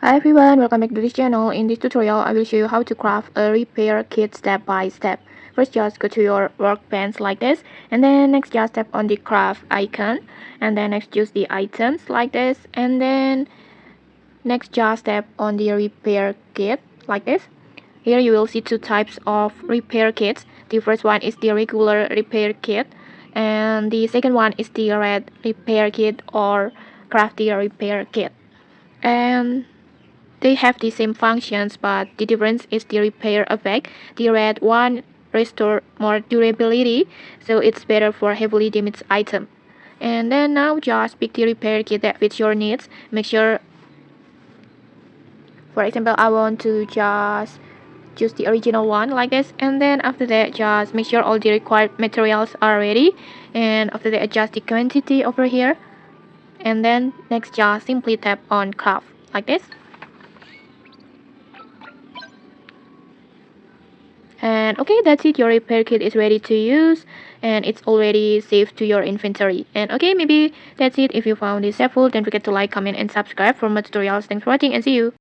Hi everyone, welcome back to this channel. In this tutorial, I will show you how to craft a repair kit step by step. First, just go to your workbench like this, and then next just tap on the craft icon, and then next choose the items like this, and then next just tap on the repair kit like this. Here you will see two types of repair kits. The first one is the regular repair kit, and the second one is the red repair kit or crafty repair kit. And they have the same functions, but the difference is the repair effect. The red one restores more durability, so it's better for heavily damaged items. And then now just pick the repair kit that fits your needs. Make sure, for example, I want to just choose the original one like this, and then after that just make sure all the required materials are ready, and after that adjust the quantity over here, and then next just simply tap on craft like this. And okay, that's it, your repair kit is ready to use and it's already saved to your inventory. And okay, maybe that's it. If you found this helpful, don't forget to like, comment and subscribe for more tutorials. Thanks for watching and see you.